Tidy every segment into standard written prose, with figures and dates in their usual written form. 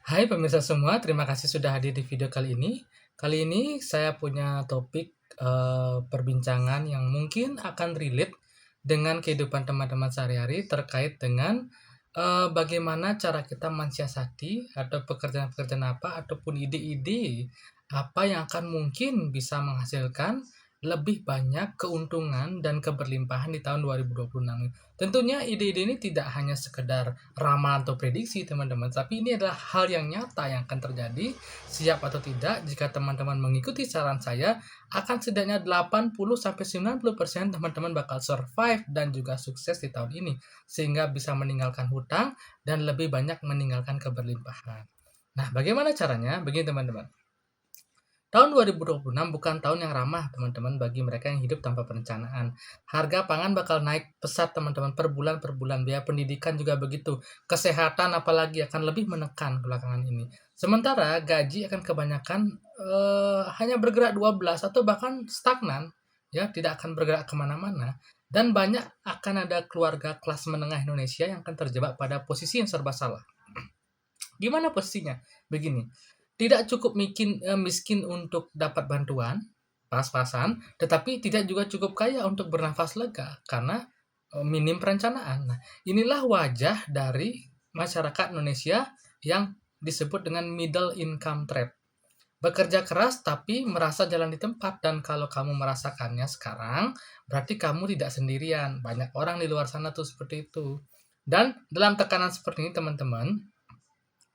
Hai pemirsa semua, terima kasih sudah hadir di video kali ini. Kali ini saya punya topik perbincangan yang mungkin akan relate dengan kehidupan teman-teman sehari-hari terkait dengan bagaimana cara kita mensiasati atau pekerjaan-pekerjaan apa ataupun ide-ide apa yang akan mungkin bisa menghasilkan lebih banyak keuntungan dan keberlimpahan di tahun 2026. Tentunya ide-ide ini tidak hanya sekedar ramalan atau prediksi teman-teman, tapi ini adalah hal yang nyata yang akan terjadi, siap atau tidak. Jika teman-teman mengikuti saran saya, akan setidaknya 80-90% teman-teman bakal survive dan juga sukses di tahun ini, sehingga bisa meninggalkan hutang dan lebih banyak meninggalkan keberlimpahan. Nah, bagaimana caranya? Begini teman-teman. Tahun 2026 bukan tahun yang ramah teman-teman bagi mereka yang hidup tanpa perencanaan. Harga pangan bakal naik pesat teman-teman per bulan. Biaya pendidikan juga begitu. Kesehatan apalagi akan lebih menekan belakangan ini. Sementara gaji akan kebanyakan hanya bergerak 12 atau bahkan stagnan, ya tidak akan bergerak kemana-mana. Dan banyak akan ada keluarga kelas menengah Indonesia yang akan terjebak pada posisi yang serba salah. Gimana posisinya? Begini, tidak cukup miskin untuk dapat bantuan, pas-pasan, tetapi tidak juga cukup kaya untuk bernafas lega karena minim perencanaan. Nah, inilah wajah dari masyarakat Indonesia yang disebut dengan middle income trap. Bekerja keras tapi merasa jalan di tempat, dan kalau kamu merasakannya sekarang, berarti kamu tidak sendirian. Banyak orang di luar sana tuh seperti itu. Dan dalam tekanan seperti ini teman-teman,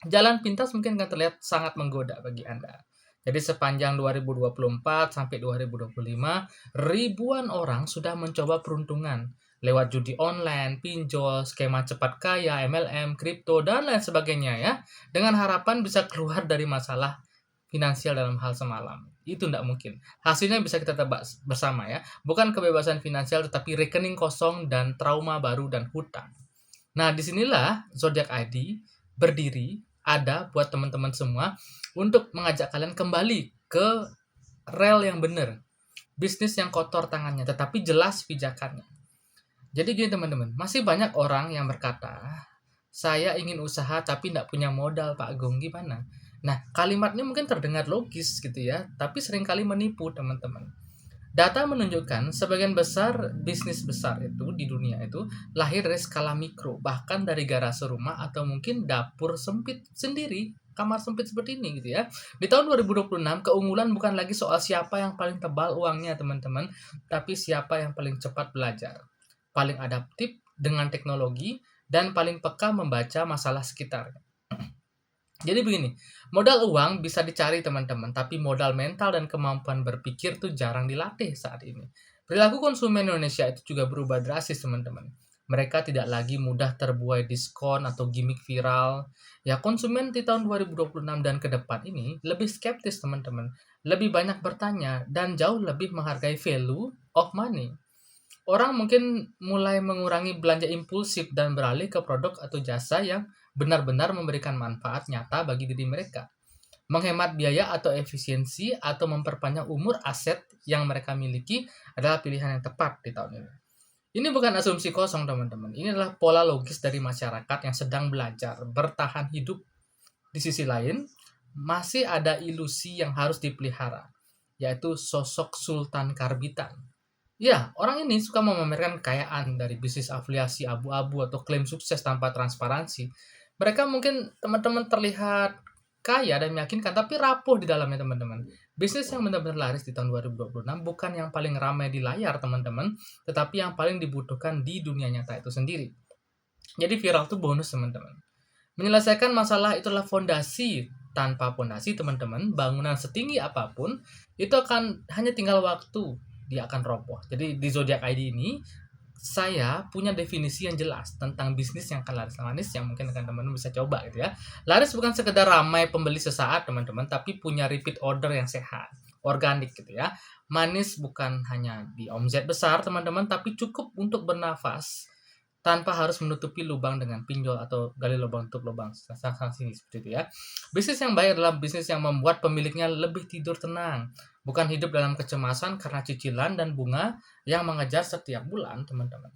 jalan pintas mungkin akan terlihat sangat menggoda bagi Anda. Jadi sepanjang 2024 sampai 2025, ribuan orang sudah mencoba peruntungan lewat judi online, pinjol, skema cepat kaya, MLM, kripto, dan lain sebagainya ya. Dengan harapan bisa keluar dari masalah finansial dalam hal semalam. Itu tidak mungkin. Hasilnya bisa kita tebak bersama ya. Bukan kebebasan finansial tetapi rekening kosong dan trauma baru dan hutang. Nah, disinilah Zodiac ID berdiri, ada buat teman-teman semua untuk mengajak kalian kembali ke rel yang benar. Bisnis yang kotor tangannya, tetapi jelas pijakannya. Jadi gini teman-teman, masih banyak orang yang berkata, saya ingin usaha tapi tidak punya modal Pak Agung, gimana? Nah, kalimatnya mungkin terdengar logis gitu ya, tapi seringkali menipu teman-teman. Data menunjukkan sebagian besar bisnis besar itu di dunia itu lahir dari skala mikro, bahkan dari garasi rumah atau mungkin dapur sempit sendiri, kamar sempit seperti ini gitu ya. Di tahun 2026, keunggulan bukan lagi soal siapa yang paling tebal uangnya teman-teman, tapi siapa yang paling cepat belajar, paling adaptif dengan teknologi, dan paling peka membaca masalah sekitar. Jadi begini, modal uang bisa dicari teman-teman, tapi modal mental dan kemampuan berpikir tuh jarang dilatih saat ini. Perilaku konsumen Indonesia itu juga berubah drastis teman-teman. Mereka tidak lagi mudah terbuai diskon atau gimmick viral. Ya, konsumen di tahun 2026 dan ke depan ini lebih skeptis teman-teman. Lebih banyak bertanya dan jauh lebih menghargai value of money. Orang mungkin mulai mengurangi belanja impulsif dan beralih ke produk atau jasa yang benar-benar memberikan manfaat nyata bagi diri mereka. Menghemat biaya atau efisiensi atau memperpanjang umur aset yang mereka miliki adalah pilihan yang tepat di tahun ini. Ini bukan asumsi kosong, teman-teman. Ini adalah pola logis dari masyarakat yang sedang belajar bertahan hidup. Di sisi lain, masih ada ilusi yang harus dipelihara, yaitu sosok Sultan Karbitan. Ya, orang ini suka memamerkan kekayaan dari bisnis afiliasi abu-abu atau klaim sukses tanpa transparansi. Mereka mungkin teman-teman terlihat kaya dan meyakinkan, tapi rapuh di dalamnya teman-teman. Bisnis yang benar-benar laris di tahun 2026 bukan yang paling ramai di layar teman-teman, tetapi yang paling dibutuhkan di dunia nyata itu sendiri. Jadi viral itu bonus teman-teman. Menyelesaikan masalah itulah fondasi. Tanpa fondasi teman-teman, bangunan setinggi apapun itu akan hanya tinggal waktu, dia akan roboh. Jadi di Zodiac ID ini saya punya definisi yang jelas tentang bisnis yang akan laris manis yang mungkin akan teman-teman bisa coba gitu ya. Laris bukan sekedar ramai pembeli sesaat teman-teman, tapi punya repeat order yang sehat, organik gitu ya. Manis bukan hanya di omset besar teman-teman, tapi cukup untuk bernafas tanpa harus menutupi lubang dengan pinjol atau gali lubang tutup lubang sana sini seperti itu ya. Bisnis yang baik adalah bisnis yang membuat pemiliknya lebih tidur tenang, bukan hidup dalam kecemasan karena cicilan dan bunga yang mengejar setiap bulan, teman-teman.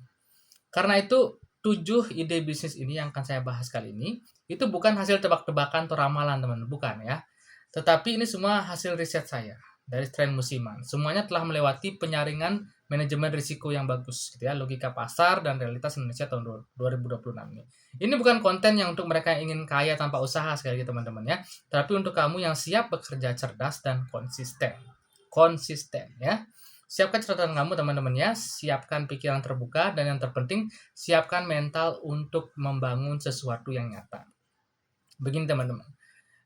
Karena itu 7 ide bisnis ini yang akan saya bahas kali ini, itu bukan hasil tebak-tebakan atau ramalan teman, bukan ya. Tetapi ini semua hasil riset saya dari tren musiman. Semuanya telah melewati penyaringan manajemen risiko yang bagus, gitu ya, logika pasar dan realitas Indonesia tahun 2026 ini. Ini bukan konten yang untuk mereka yang ingin kaya tanpa usaha sekali lagi teman-teman ya, tapi untuk kamu yang siap bekerja cerdas dan konsisten. Konsisten ya. Siapkan catatan kamu teman-teman ya, siapkan pikiran terbuka, dan yang terpenting, siapkan mental untuk membangun sesuatu yang nyata. Begini teman-teman,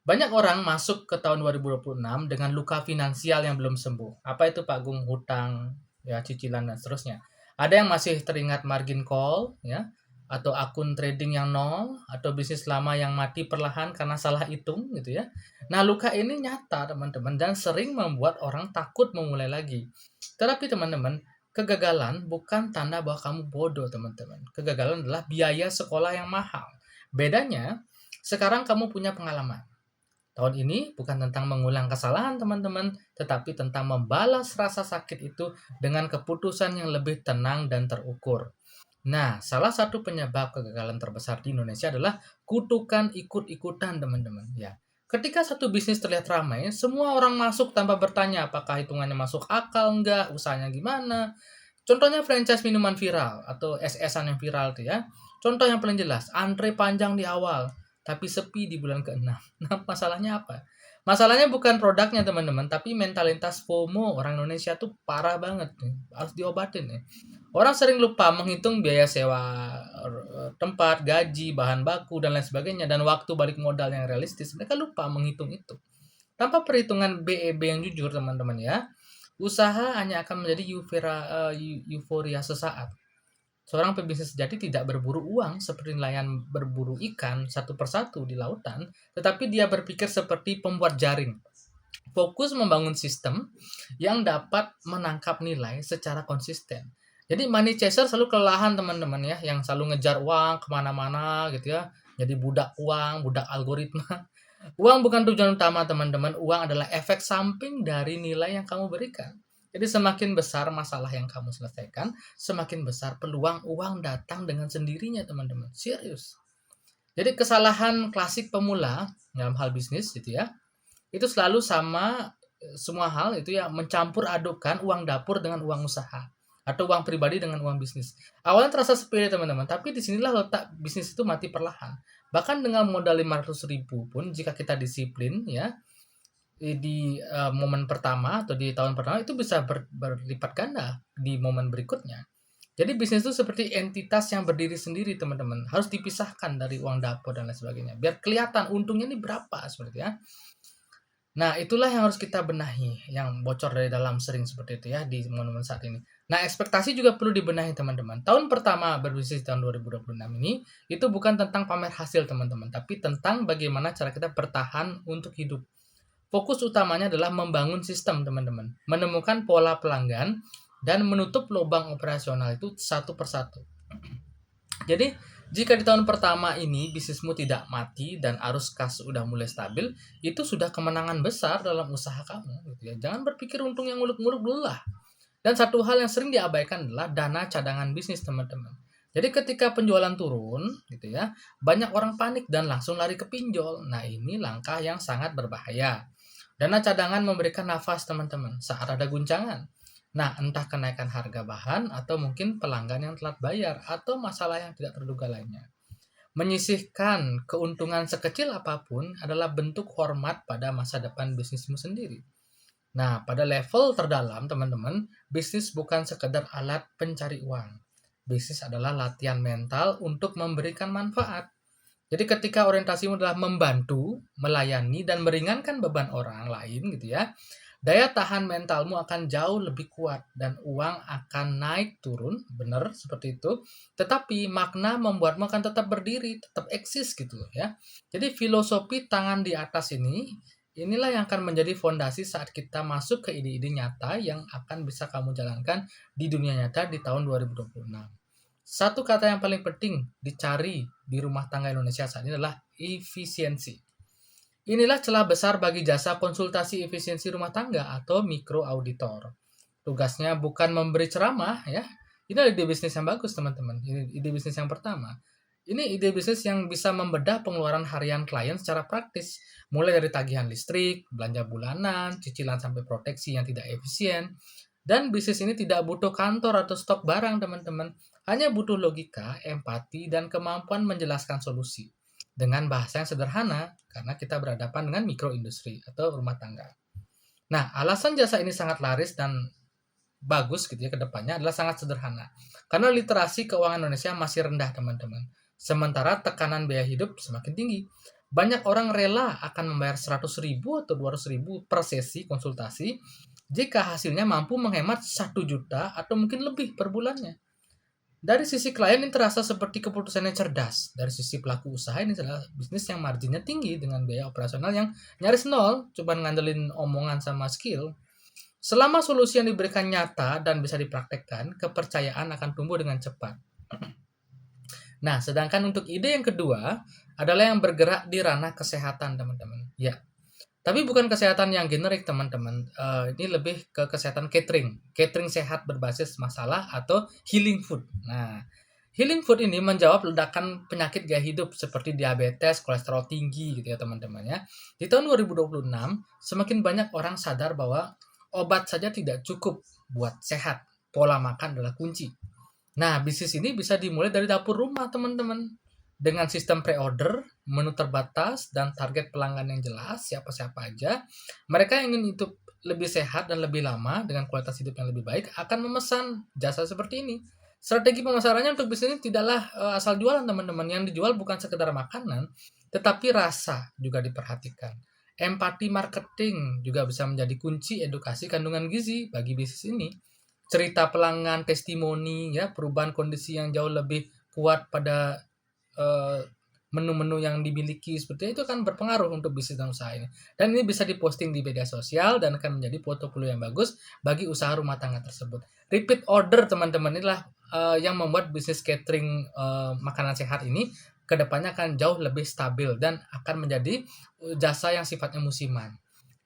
banyak orang masuk ke tahun 2026 dengan luka finansial yang belum sembuh. Apa itu Pak Gung? Hutang, ya cicilan dan seterusnya. Ada yang masih teringat margin call, ya, atau akun trading yang nol, atau bisnis lama yang mati perlahan karena salah hitung, gitu ya. Nah, luka ini nyata teman-teman dan sering membuat orang takut memulai lagi. Tetapi teman-teman, kegagalan bukan tanda bahwa kamu bodoh teman-teman. Kegagalan adalah biaya sekolah yang mahal. Bedanya, sekarang kamu punya pengalaman. Tahun ini bukan tentang mengulang kesalahan teman-teman, tetapi tentang membalas rasa sakit itu dengan keputusan yang lebih tenang dan terukur. Nah, salah satu penyebab kegagalan terbesar di Indonesia adalah kutukan ikut-ikutan teman-teman. Ya, ketika satu bisnis terlihat ramai, semua orang masuk tanpa bertanya apakah hitungannya masuk akal enggak, usahanya gimana. Contohnya franchise minuman viral atau SS-an yang viral tuh ya. Contoh yang paling jelas, antre panjang di awal, tapi sepi di bulan ke-6. Nah, masalahnya apa? Masalahnya bukan produknya teman-teman, tapi mentalitas FOMO orang Indonesia tuh parah banget nih. Harus diobatin nih. Orang sering lupa menghitung biaya sewa tempat, gaji, bahan baku, dan lain sebagainya, dan waktu balik modal yang realistis. Mereka lupa menghitung itu. Tanpa perhitungan BEB yang jujur teman-teman ya, usaha hanya akan menjadi euforia sesaat. Seorang pebisnis sejati tidak berburu uang seperti nelayan berburu ikan satu persatu di lautan, tetapi dia berpikir seperti pembuat jaring. Fokus membangun sistem yang dapat menangkap nilai secara konsisten. Jadi money chaser selalu kelelahan teman-teman ya, yang selalu ngejar uang kemana-mana gitu ya. Jadi budak uang, budak algoritma. Uang bukan tujuan utama teman-teman, uang adalah efek samping dari nilai yang kamu berikan. Jadi semakin besar masalah yang kamu selesaikan, semakin besar peluang uang datang dengan sendirinya teman-teman. Serius. Jadi kesalahan klasik pemula dalam hal bisnis gitu ya, itu selalu sama semua hal itu ya, mencampur adukan uang dapur dengan uang usaha atau uang pribadi dengan uang bisnis. Awalnya terasa sepele teman-teman, tapi disinilah letak bisnis itu mati perlahan. Bahkan dengan modal 500.000 pun jika kita disiplin ya, di momen pertama atau di tahun pertama itu bisa berlipat ganda di momen berikutnya. Jadi bisnis itu seperti entitas yang berdiri sendiri teman-teman, harus dipisahkan dari uang dapur dan lain sebagainya biar kelihatan untungnya ini berapa seperti ya. Nah, itulah yang harus kita benahi, yang bocor dari dalam sering seperti itu ya di momen saat ini. Nah, ekspektasi juga perlu dibenahi teman-teman. Tahun pertama berbisnis tahun 2026 ini, itu bukan tentang pamer hasil teman-teman, tapi tentang bagaimana cara kita bertahan untuk hidup. Fokus utamanya adalah membangun sistem teman-teman, menemukan pola pelanggan, dan menutup lubang operasional itu satu persatu. Jadi, jika di tahun pertama ini bisnismu tidak mati dan arus kas sudah mulai stabil, itu sudah kemenangan besar dalam usaha kamu. Gitu ya. Jangan berpikir untung yang muluk-muluk dulu lah. Dan satu hal yang sering diabaikan adalah dana cadangan bisnis teman-teman. Jadi ketika penjualan turun, gitu ya, banyak orang panik dan langsung lari ke pinjol. Nah ini langkah yang sangat berbahaya. Dana cadangan memberikan nafas teman-teman saat ada guncangan. Nah, entah kenaikan harga bahan atau mungkin pelanggan yang telat bayar atau masalah yang tidak terduga lainnya. Menyisihkan keuntungan sekecil apapun adalah bentuk hormat pada masa depan bisnismu sendiri. Nah, pada level terdalam, teman-teman, bisnis bukan sekedar alat pencari uang. Bisnis adalah latihan mental untuk memberikan manfaat. Jadi ketika orientasimu adalah membantu, melayani, dan meringankan beban orang lain gitu ya, daya tahan mentalmu akan jauh lebih kuat dan uang akan naik turun, benar seperti itu. Tetapi makna membuatmu akan tetap berdiri, tetap eksis gitu ya. Jadi filosofi tangan di atas inilah yang akan menjadi fondasi saat kita masuk ke ide-ide nyata yang akan bisa kamu jalankan di dunia nyata di tahun 2026. Satu kata yang paling penting dicari di rumah tangga Indonesia saat ini adalah efisiensi. Inilah celah besar bagi jasa konsultasi efisiensi rumah tangga atau mikro auditor. Tugasnya bukan memberi ceramah ya, Ini ide bisnis yang bagus, teman-teman. Ini ide bisnis yang pertama. Ini ide bisnis yang bisa membedah pengeluaran harian klien secara praktis, mulai dari tagihan listrik, belanja bulanan, cicilan sampai proteksi yang tidak efisien. Dan bisnis ini tidak butuh kantor atau stok barang, teman-teman. Hanya butuh logika, empati, dan kemampuan menjelaskan solusi dengan bahasa yang sederhana karena kita berhadapan dengan mikroindustri atau rumah tangga. Nah, alasan jasa ini sangat laris dan bagus gitu ya ke depannya adalah sangat sederhana. Karena literasi keuangan Indonesia masih rendah, teman-teman. Sementara tekanan biaya hidup semakin tinggi. Banyak orang rela akan membayar 100.000 atau 200.000 per sesi konsultasi jika hasilnya mampu menghemat 1 juta atau mungkin lebih per bulannya. Dari sisi klien ini terasa seperti keputusannya cerdas. Dari sisi pelaku usaha ini adalah bisnis yang marginnya tinggi dengan biaya operasional yang nyaris nol, cuma ngandelin omongan sama skill. Selama solusi yang diberikan nyata dan bisa dipraktekkan, kepercayaan akan tumbuh dengan cepat. Nah, sedangkan untuk ide yang kedua adalah yang bergerak di ranah kesehatan, teman-teman. Ya, tapi bukan kesehatan yang generik, teman-teman. Ini lebih ke kesehatan catering. Catering sehat berbasis masalah atau healing food. Nah, healing food ini menjawab ledakan penyakit gaya hidup seperti diabetes, kolesterol tinggi gitu ya, teman-teman ya. Di tahun 2026, semakin banyak orang sadar bahwa obat saja tidak cukup buat sehat. Pola makan adalah kunci. Nah, bisnis ini bisa dimulai dari dapur rumah, teman-teman. Dengan sistem pre-order, menu terbatas, dan target pelanggan yang jelas, siapa-siapa aja, mereka yang ingin hidup lebih sehat dan lebih lama dengan kualitas hidup yang lebih baik akan memesan jasa seperti ini. Strategi pemasarannya untuk bisnis ini tidaklah asal jualan, teman-teman. Yang dijual bukan sekedar makanan, tetapi rasa juga diperhatikan. Empati marketing juga bisa menjadi kunci edukasi kandungan gizi bagi bisnis ini. Cerita pelanggan, testimoni, ya, perubahan kondisi yang jauh lebih kuat pada eh, menu-menu yang dimiliki seperti itu kan berpengaruh untuk bisnis dan usaha ini. Dan ini bisa diposting di media sosial dan akan menjadi portofolio yang bagus bagi usaha rumah tangga tersebut. Repeat order, teman-teman, inilah yang membuat bisnis catering makanan sehat ini kedepannya akan jauh lebih stabil dan akan menjadi jasa yang sifatnya musiman.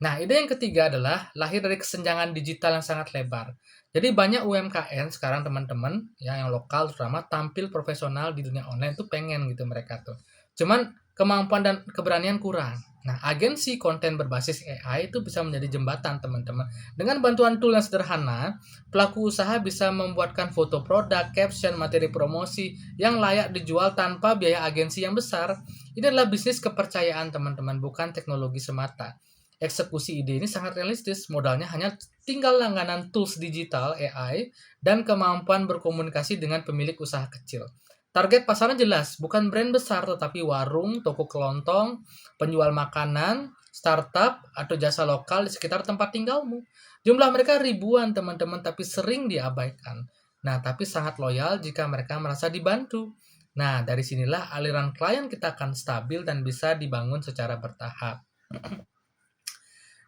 Nah, ide yang ketiga adalah lahir dari kesenjangan digital yang sangat lebar. Jadi banyak UMKM sekarang, teman-teman, ya, yang lokal terutama tampil profesional di dunia online tuh pengen gitu mereka tuh. Cuman kemampuan dan keberanian kurang. Nah, agensi konten berbasis AI itu bisa menjadi jembatan, teman-teman. Dengan bantuan tool yang sederhana, pelaku usaha bisa membuatkan foto produk, caption, materi promosi yang layak dijual tanpa biaya agensi yang besar. Ini adalah bisnis kepercayaan, teman-teman, bukan teknologi semata. Eksekusi ide ini sangat realistis, modalnya hanya tinggal langganan tools digital AI dan kemampuan berkomunikasi dengan pemilik usaha kecil. Target pasarnya jelas, bukan brand besar tetapi warung, toko kelontong, penjual makanan, startup, atau jasa lokal di sekitar tempat tinggalmu. Jumlah mereka ribuan, teman-teman, tapi sering diabaikan. Nah, tapi sangat loyal jika mereka merasa dibantu. Nah, dari sinilah aliran klien kita akan stabil dan bisa dibangun secara bertahap.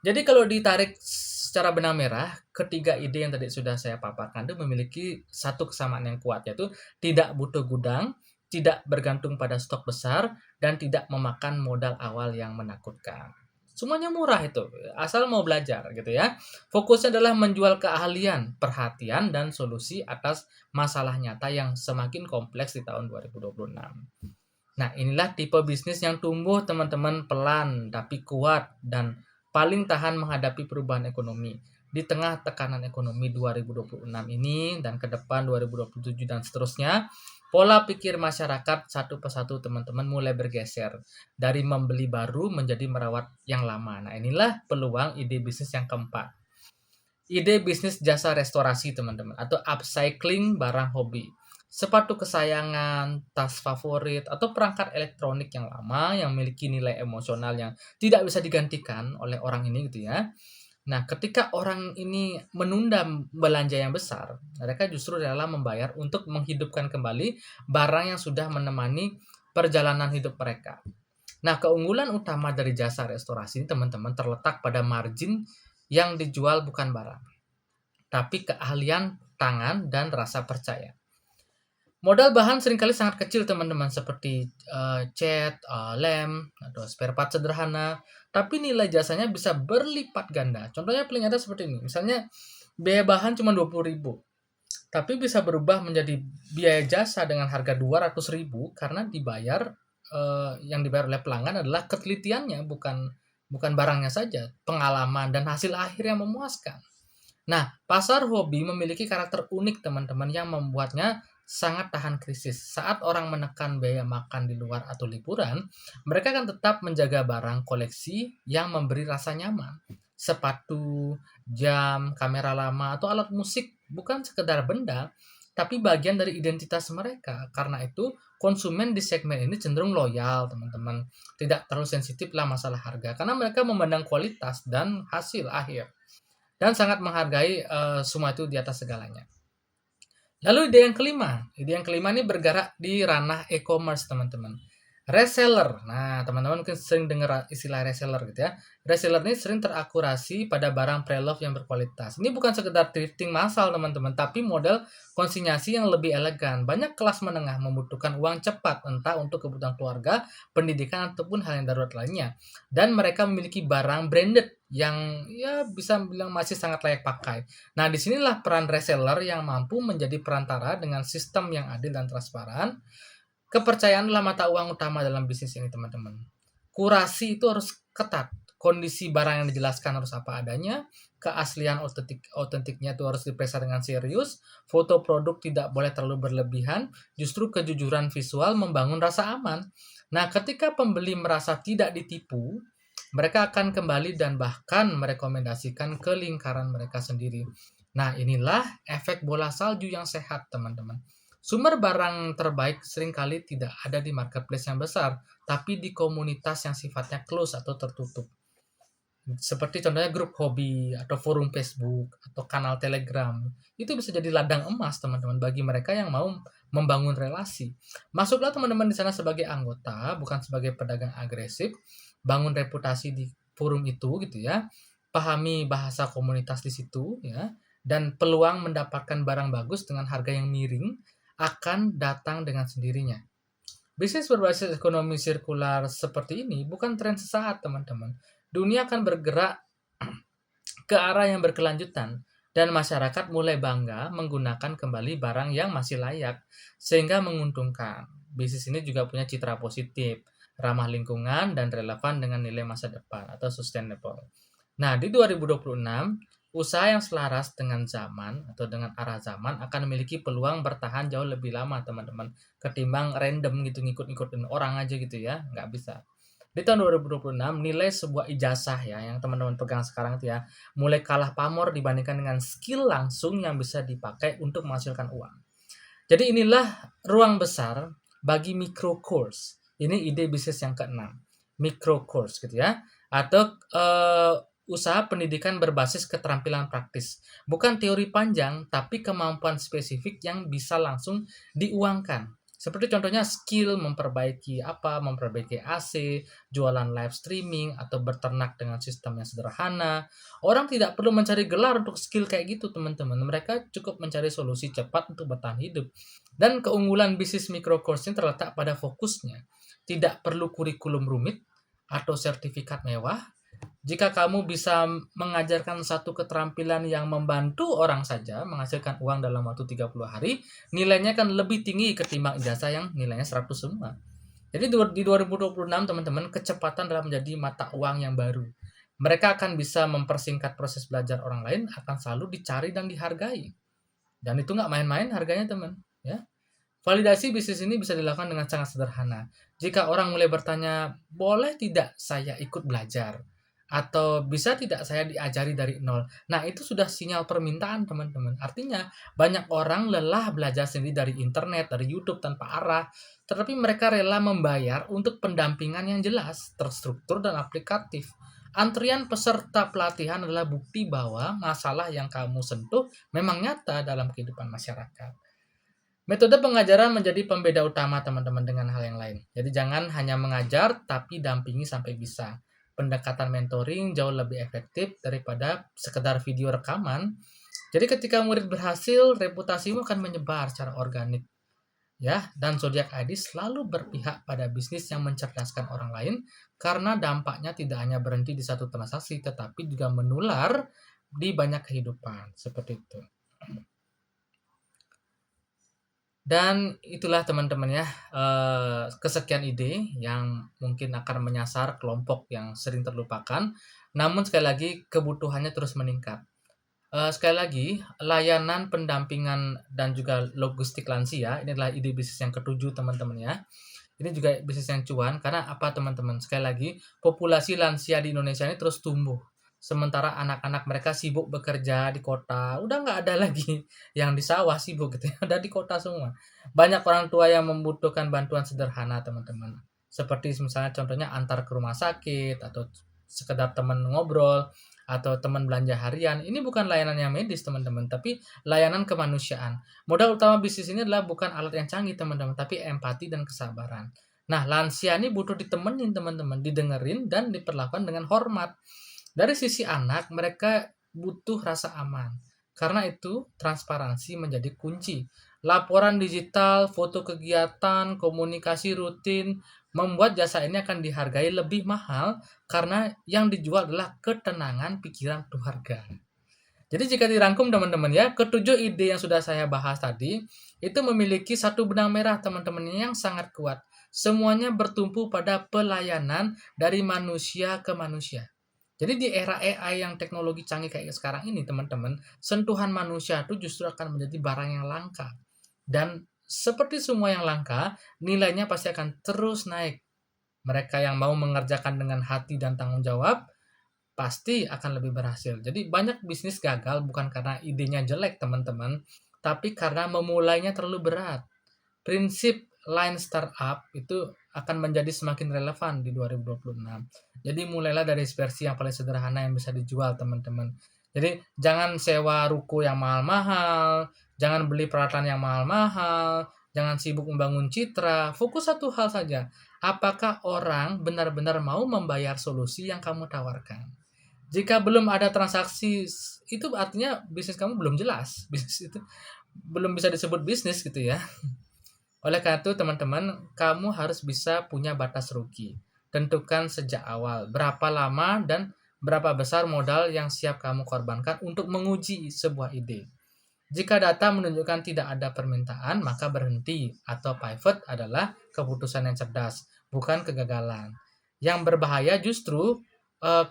Jadi kalau ditarik secara benang merah, ketiga ide yang tadi sudah saya paparkan itu memiliki satu kesamaan yang kuat, yaitu tidak butuh gudang, tidak bergantung pada stok besar, dan tidak memakan modal awal yang menakutkan. Semuanya murah itu, asal mau belajar gitu ya. Fokusnya adalah menjual keahlian, perhatian, dan solusi atas masalah nyata yang semakin kompleks di tahun 2026. Nah, inilah tipe bisnis yang tumbuh, teman-teman, pelan tapi kuat dan paling tahan menghadapi perubahan ekonomi. Di tengah tekanan ekonomi 2026 ini dan ke depan 2027 dan seterusnya, pola pikir masyarakat satu persatu, teman-teman, mulai bergeser dari membeli baru menjadi merawat yang lama. Nah, inilah peluang ide bisnis yang keempat. Ide bisnis jasa restorasi, teman-teman, atau upcycling barang hobi. Sepatu kesayangan, tas favorit, atau perangkat elektronik yang lama yang memiliki nilai emosional yang tidak bisa digantikan oleh orang ini gitu ya. Nah, ketika orang ini menunda belanja yang besar, mereka justru rela membayar untuk menghidupkan kembali barang yang sudah menemani perjalanan hidup mereka. Nah, keunggulan utama dari jasa restorasi ini, teman-teman, terletak pada margin yang dijual bukan barang, tapi keahlian tangan dan rasa percaya. Modal bahan seringkali sangat kecil, teman-teman, seperti cat, lem, atau spare part sederhana, tapi nilai jasanya bisa berlipat ganda. Contohnya paling nyata seperti ini. Misalnya biaya bahan cuma 20.000, tapi bisa berubah menjadi biaya jasa dengan harga 200.000 karena yang dibayar oleh pelanggan adalah ketelitiannya, bukan barangnya saja, pengalaman dan hasil akhir yang memuaskan. Nah, pasar hobi memiliki karakter unik teman-teman yang membuatnya sangat tahan krisis. Saat orang menekan biaya makan di luar atau liburan, mereka akan tetap menjaga barang koleksi yang memberi rasa nyaman. Sepatu, jam, kamera lama, atau alat musik bukan sekedar benda, tapi bagian dari identitas mereka. Karena itu, konsumen di segmen ini cenderung loyal, teman-teman. Tidak terlalu sensitif lah masalah harga, karena mereka memandang kualitas dan hasil akhir dan sangat menghargai semua itu di atas segalanya. Lalu ide yang kelima ini bergerak di ranah e-commerce teman-teman. Reseller. Nah, teman-teman mungkin sering dengar istilah reseller gitu ya. Reseller ini sering terakurasi pada barang pre-love yang berkualitas. Ini bukan sekedar thrifting massal teman-teman, tapi model konsinyasi yang lebih elegan. Banyak kelas menengah membutuhkan uang cepat, entah untuk kebutuhan keluarga, pendidikan, ataupun hal yang darurat lainnya. Dan mereka memiliki barang branded yang ya bisa bilang masih sangat layak pakai. Nah, disinilah peran reseller yang mampu menjadi perantara dengan sistem yang adil dan transparan. Kepercayaan adalah mata uang utama dalam bisnis ini, teman-teman. Kurasi itu harus ketat. Kondisi barang yang dijelaskan harus apa adanya. Keaslian otentiknya itu harus diperiksa dengan serius. Foto produk tidak boleh terlalu berlebihan. Justru kejujuran visual membangun rasa aman. Nah, ketika pembeli merasa tidak ditipu, mereka akan kembali dan bahkan merekomendasikan ke lingkaran mereka sendiri. Nah, inilah efek bola salju yang sehat, teman-teman. Sumber barang terbaik seringkali tidak ada di marketplace yang besar, tapi di komunitas yang sifatnya close atau tertutup. Seperti contohnya grup hobi, atau forum Facebook, atau kanal Telegram. Itu bisa jadi ladang emas, teman-teman, bagi mereka yang mau membangun relasi. Masuklah teman-teman di sana sebagai anggota, bukan sebagai pedagang agresif. Bangun reputasi di forum itu gitu ya. Pahami bahasa komunitas di situ ya. Dan peluang mendapatkan barang bagus dengan harga yang miring akan datang dengan sendirinya. Bisnis berbasis ekonomi sirkular seperti ini bukan tren sesaat, teman-teman. Dunia akan bergerak ke arah yang berkelanjutan dan masyarakat mulai bangga menggunakan kembali barang yang masih layak sehingga menguntungkan. Bisnis ini juga punya citra positif, ramah lingkungan dan relevan dengan nilai masa depan atau sustainable. Nah, di 2026, usaha yang selaras dengan zaman atau dengan arah zaman akan memiliki peluang bertahan jauh lebih lama, teman-teman, ketimbang random gitu ngikut-ngikutin orang aja gitu ya, nggak bisa. Di tahun 2026, nilai sebuah ijazah ya yang teman-teman pegang sekarang itu ya, mulai kalah pamor dibandingkan dengan skill langsung yang bisa dipakai untuk menghasilkan uang. Jadi inilah ruang besar bagi micro course. Ini ide bisnis yang keenam, micro course gitu ya, atau usaha pendidikan berbasis keterampilan praktis. Bukan teori panjang, tapi kemampuan spesifik yang bisa langsung diuangkan. Seperti contohnya skill memperbaiki AC, jualan live streaming, atau berternak dengan sistem yang sederhana. Orang tidak perlu mencari gelar untuk skill kayak gitu, teman-teman. Mereka cukup mencari solusi cepat untuk bertahan hidup. Dan keunggulan bisnis micro course ini terletak pada fokusnya. Tidak perlu kurikulum rumit atau sertifikat mewah. Jika kamu bisa mengajarkan satu keterampilan yang membantu orang saja menghasilkan uang dalam waktu 30 hari, nilainya akan lebih tinggi ketimbang ijazah yang nilainya 100 semua. Jadi di 2026 teman-teman, kecepatan dalam menjadi mata uang yang baru. Mereka akan bisa mempersingkat proses belajar orang lain, akan selalu dicari dan dihargai. Dan itu nggak main-main harganya teman. Ya. Validasi bisnis ini bisa dilakukan dengan sangat sederhana. Jika orang mulai bertanya, boleh tidak saya ikut belajar? Atau bisa tidak saya diajari dari nol? Nah, itu sudah sinyal permintaan, teman-teman. Artinya, banyak orang lelah belajar sendiri dari internet, dari YouTube tanpa arah. Tetapi mereka rela membayar untuk pendampingan yang jelas, terstruktur, dan aplikatif. Antrian peserta pelatihan adalah bukti bahwa masalah yang kamu sentuh memang nyata dalam kehidupan masyarakat. Metode pengajaran menjadi pembeda utama teman-teman dengan hal yang lain. Jadi jangan hanya mengajar, tapi dampingi sampai bisa. Pendekatan mentoring jauh lebih efektif daripada sekedar video rekaman. Jadi ketika murid berhasil, reputasimu akan menyebar secara organik. Ya, dan Zodiac ID selalu berpihak pada bisnis yang mencerdaskan orang lain karena dampaknya tidak hanya berhenti di satu transaksi, tetapi juga menular di banyak kehidupan. Seperti itu. Dan itulah teman-teman ya, kesekian ide yang mungkin akan menyasar kelompok yang sering terlupakan, namun sekali lagi kebutuhannya terus meningkat. Sekali lagi, layanan pendampingan dan juga logistik lansia, ini adalah ide bisnis yang ketujuh teman-teman ya. Ini juga bisnis yang cuan karena apa teman-teman? Sekali lagi, populasi lansia di Indonesia ini terus tumbuh. Sementara anak-anak mereka sibuk bekerja di kota, udah nggak ada lagi yang di sawah sibuk gitu ya, udah di kota semua. Banyak orang tua yang membutuhkan bantuan sederhana teman-teman. Seperti misalnya contohnya antar ke rumah sakit atau sekedar teman ngobrol atau teman belanja harian. Ini bukan layanan yang medis teman-teman, tapi layanan kemanusiaan. Modal utama bisnis ini adalah bukan alat yang canggih teman-teman, tapi empati dan kesabaran. Nah, lansia ini butuh ditemenin teman-teman, didengerin dan diperlakukan dengan hormat. Dari sisi anak, mereka butuh rasa aman. Karena itu, transparansi menjadi kunci. Laporan digital, foto kegiatan, komunikasi rutin, membuat jasa ini akan dihargai lebih mahal karena yang dijual adalah ketenangan pikiran keluarga. Jadi jika dirangkum teman-teman ya, ketujuh ide yang sudah saya bahas tadi, itu memiliki satu benang merah teman-teman yang sangat kuat. Semuanya bertumpu pada pelayanan dari manusia ke manusia. Jadi di era AI yang teknologi canggih kayak sekarang ini teman-teman, sentuhan manusia itu justru akan menjadi barang yang langka. Dan seperti semua yang langka, nilainya pasti akan terus naik. Mereka yang mau mengerjakan dengan hati dan tanggung jawab, pasti akan lebih berhasil. Jadi banyak bisnis gagal bukan karena idenya jelek teman-teman, tapi karena memulainya terlalu berat. Prinsip Line Startup itu akan menjadi semakin relevan di 2026. Jadi mulailah dari versi yang paling sederhana yang bisa dijual teman-teman. Jadi jangan sewa ruko yang mahal-mahal, jangan beli peralatan yang mahal-mahal, jangan sibuk membangun citra, fokus satu hal saja. Apakah orang benar-benar mau membayar solusi yang kamu tawarkan? Jika belum ada transaksi, itu artinya bisnis kamu belum jelas. Bisnis itu belum bisa disebut bisnis gitu ya. Oleh karena itu, teman-teman, kamu harus bisa punya batas rugi. Tentukan sejak awal berapa lama dan berapa besar modal yang siap kamu korbankan untuk menguji sebuah ide. Jika data menunjukkan tidak ada permintaan, maka berhenti atau pivot adalah keputusan yang cerdas, bukan kegagalan. Yang berbahaya justru eh,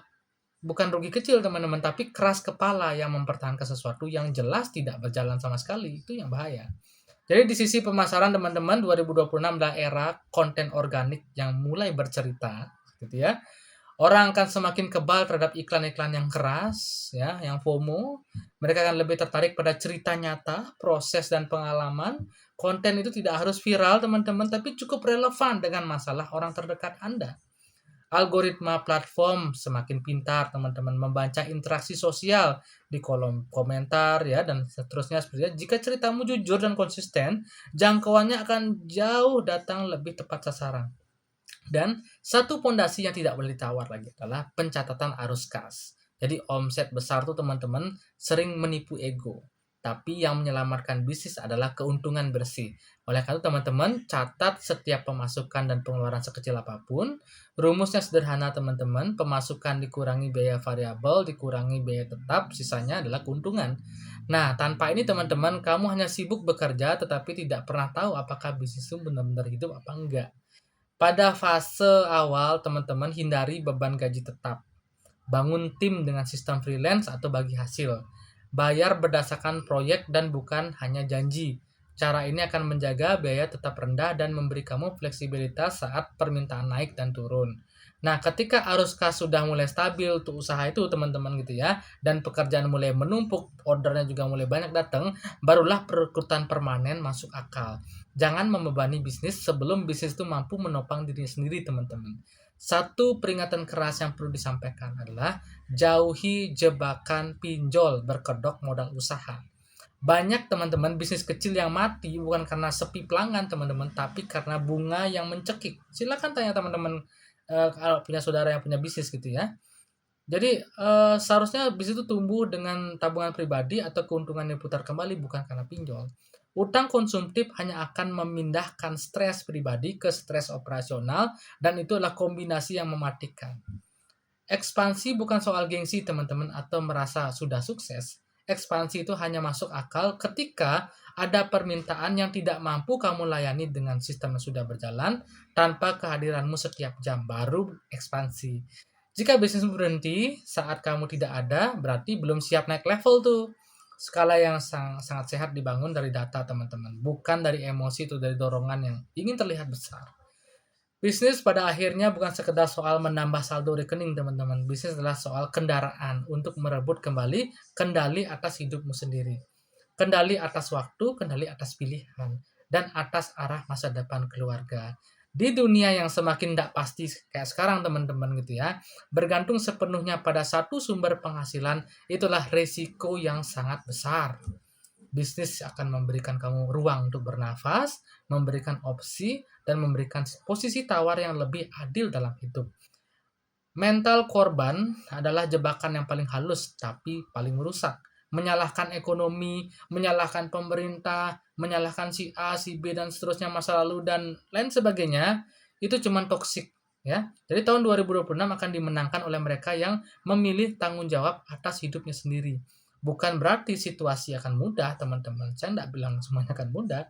bukan rugi kecil teman-teman, tapi keras kepala yang mempertahankan sesuatu yang jelas tidak berjalan sama sekali. Itu yang bahaya. Jadi di sisi pemasaran teman-teman 2026 adalah era konten organik yang mulai bercerita gitu ya. Orang akan semakin kebal terhadap iklan-iklan yang keras ya, yang FOMO. Mereka akan lebih tertarik pada cerita nyata, proses dan pengalaman. Konten itu tidak harus viral teman-teman, tapi cukup relevan dengan masalah orang terdekat Anda. Algoritma platform semakin pintar teman-teman membaca interaksi sosial di kolom komentar ya dan seterusnya seperti itu. Jika ceritamu jujur dan konsisten, jangkauannya akan jauh datang lebih tepat sasaran. Dan satu pondasi yang tidak boleh ditawar lagi adalah pencatatan arus kas. Jadi omset besar tuh teman-teman sering menipu ego. Tapi yang menyelamatkan bisnis adalah keuntungan bersih. Oleh karena itu teman-teman catat setiap pemasukan dan pengeluaran sekecil apapun. Rumusnya sederhana teman-teman, pemasukan dikurangi biaya variabel, dikurangi biaya tetap, sisanya adalah keuntungan. Nah, tanpa ini teman-teman, kamu hanya sibuk bekerja tetapi tidak pernah tahu apakah bisnis itu benar-benar hidup apa enggak. Pada fase awal, teman-teman hindari beban gaji tetap. Bangun tim dengan sistem freelance atau bagi hasil. Bayar berdasarkan proyek dan bukan hanya janji. Cara ini akan menjaga biaya tetap rendah dan memberi kamu fleksibilitas saat permintaan naik dan turun. Nah, ketika arus kas sudah mulai stabil untuk usaha itu teman-teman gitu ya, dan pekerjaan mulai menumpuk, ordernya juga mulai banyak datang, barulah perekrutan permanen masuk akal. Jangan membebani bisnis sebelum bisnis itu mampu menopang diri sendiri teman-teman. Satu peringatan keras yang perlu disampaikan adalah jauhi jebakan pinjol berkedok modal usaha. Banyak teman-teman bisnis kecil yang mati bukan karena sepi pelanggan teman-teman, tapi karena bunga yang mencekik. Silakan tanya teman-teman kalau punya saudara yang punya bisnis gitu ya. Jadi seharusnya bisnis itu tumbuh dengan tabungan pribadi atau keuntungan yang putar kembali bukan karena pinjol. Utang konsumtif hanya akan memindahkan stres pribadi ke stres operasional dan itu adalah kombinasi yang mematikan. Ekspansi bukan soal gengsi teman-teman atau merasa sudah sukses. Ekspansi itu hanya masuk akal ketika ada permintaan yang tidak mampu kamu layani dengan sistem yang sudah berjalan tanpa kehadiranmu setiap jam, baru ekspansi. Jika bisnis berhenti saat kamu tidak ada, berarti belum siap naik level tuh. Skala yang sangat sehat dibangun dari data, teman-teman, bukan dari emosi atau dari dorongan yang ingin terlihat besar. Bisnis pada akhirnya bukan sekedar soal menambah saldo rekening, teman-teman. Bisnis adalah soal kendaraan untuk merebut kembali kendali atas hidupmu sendiri. Kendali atas waktu, kendali atas pilihan, dan atas arah masa depan keluarga. Di dunia yang semakin tidak pasti kayak sekarang, teman-teman, gitu ya, bergantung sepenuhnya pada satu sumber penghasilan, itulah risiko yang sangat besar. Bisnis akan memberikan kamu ruang untuk bernafas, memberikan opsi, dan memberikan posisi tawar yang lebih adil dalam hidup. Mental korban adalah jebakan yang paling halus tapi paling merusak. Menyalahkan ekonomi, menyalahkan pemerintah, menyalahkan si A, si B, dan seterusnya, masa lalu, dan lain sebagainya, itu cuma toksik. Ya. Jadi tahun 2026 akan dimenangkan oleh mereka yang memilih tanggung jawab atas hidupnya sendiri. Bukan berarti situasi akan mudah, teman-teman. Saya tidak bilang semuanya akan mudah.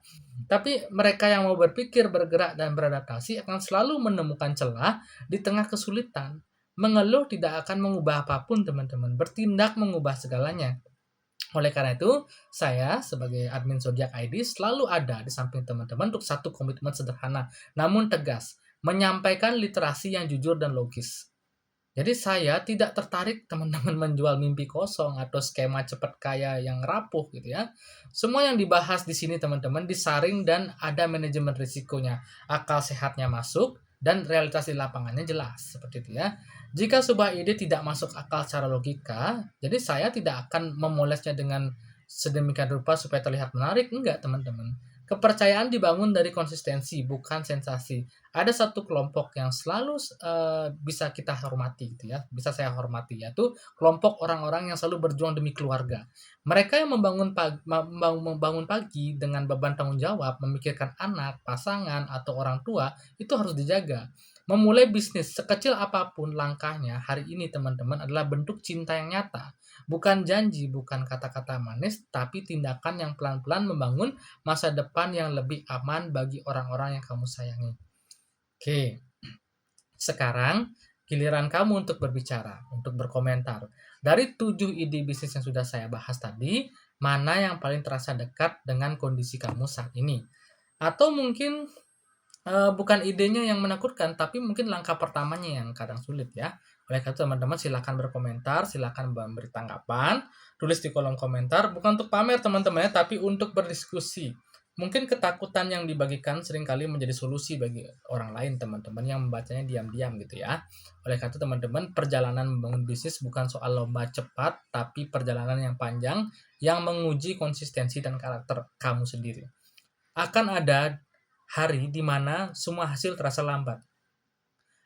Tapi mereka yang mau berpikir, bergerak, dan beradaptasi akan selalu menemukan celah di tengah kesulitan. Mengeluh tidak akan mengubah apapun, teman-teman. Bertindak mengubah segalanya. Oleh karena itu, saya sebagai admin Zodiac ID selalu ada di samping teman-teman untuk satu komitmen sederhana, namun tegas. Menyampaikan literasi yang jujur dan logis. Jadi saya tidak tertarik teman-teman menjual mimpi kosong atau skema cepat kaya yang rapuh gitu ya. Semua yang dibahas di sini, teman-teman, disaring dan ada manajemen risikonya. Akal sehatnya masuk dan realitas di lapangannya jelas, seperti itu ya. Jika sebuah ide tidak masuk akal secara logika, jadi saya tidak akan memolesnya dengan sedemikian rupa supaya terlihat menarik. Enggak, teman-teman. Kepercayaan dibangun dari konsistensi, bukan sensasi. Ada satu kelompok yang selalu bisa kita hormati gitu ya, bisa saya hormati, yaitu kelompok orang-orang yang selalu berjuang demi keluarga. Mereka yang membangun pagi dengan beban tanggung jawab, memikirkan anak, pasangan, atau orang tua, itu harus dijaga. Memulai bisnis sekecil apapun langkahnya hari ini, teman-teman, adalah bentuk cinta yang nyata. Bukan janji, bukan kata-kata manis, tapi tindakan yang pelan-pelan membangun masa depan yang lebih aman bagi orang-orang yang kamu sayangi. Oke, sekarang giliran kamu untuk berbicara, untuk berkomentar. Dari 7 ide bisnis yang sudah saya bahas tadi, mana yang paling terasa dekat dengan kondisi kamu saat ini? Atau mungkin bukan idenya yang menakutkan, tapi mungkin langkah pertamanya yang kadang sulit ya. Oleh karena itu, teman-teman, silakan berkomentar, silakan memberi tanggapan, tulis di kolom komentar, bukan untuk pamer, teman-teman ya, tapi untuk berdiskusi. Mungkin ketakutan yang dibagikan seringkali menjadi solusi bagi orang lain, teman-teman, yang membacanya diam-diam gitu ya. Oleh karena itu, teman-teman, perjalanan membangun bisnis bukan soal lomba cepat, tapi perjalanan yang panjang yang menguji konsistensi dan karakter kamu sendiri. Akan ada hari di mana semua hasil terasa lambat.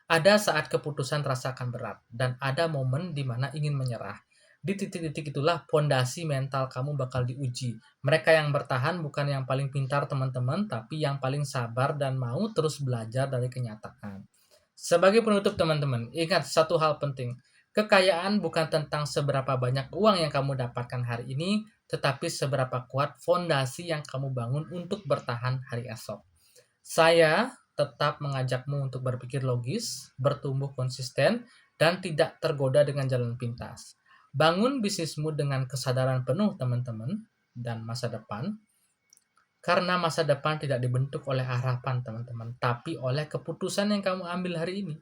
Ada saat keputusan terasa akan berat, dan ada momen di mana ingin menyerah. Di titik-titik itulah fondasi mental kamu bakal diuji. Mereka yang bertahan bukan yang paling pintar, teman-teman, tapi yang paling sabar dan mau terus belajar dari kenyataan. Sebagai penutup, teman-teman, ingat satu hal penting. Kekayaan bukan tentang seberapa banyak uang yang kamu dapatkan hari ini, tetapi seberapa kuat fondasi yang kamu bangun untuk bertahan hari esok. Saya tetap mengajakmu untuk berpikir logis, bertumbuh konsisten, dan tidak tergoda dengan jalan pintas. Bangun bisnismu dengan kesadaran penuh, teman-teman, dan masa depan. Karena masa depan tidak dibentuk oleh harapan, teman-teman, tapi oleh keputusan yang kamu ambil hari ini.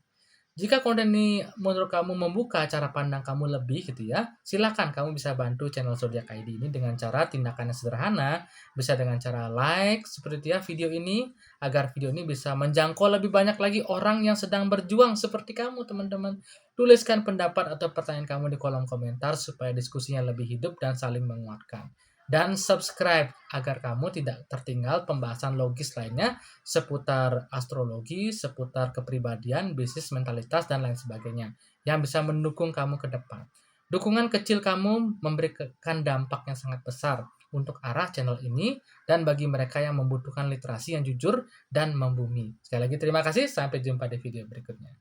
Jika konten ini menurut kamu membuka cara pandang kamu lebih gitu ya, silakan kamu bisa bantu channel Zodiac ID ini dengan cara tindakan yang sederhana, bisa dengan cara like seperti itu ya video ini, agar video ini bisa menjangkau lebih banyak lagi orang yang sedang berjuang seperti kamu, teman-teman. Tuliskan pendapat atau pertanyaan kamu di kolom komentar supaya diskusinya lebih hidup dan saling menguatkan. Dan subscribe agar kamu tidak tertinggal pembahasan logis lainnya seputar astrologi, seputar kepribadian, bisnis, mentalitas, dan lain sebagainya yang bisa mendukung kamu ke depan. Dukungan kecil kamu memberikan dampak yang sangat besar untuk arah channel ini dan bagi mereka yang membutuhkan literasi yang jujur dan membumi. Sekali lagi terima kasih, sampai jumpa di video berikutnya.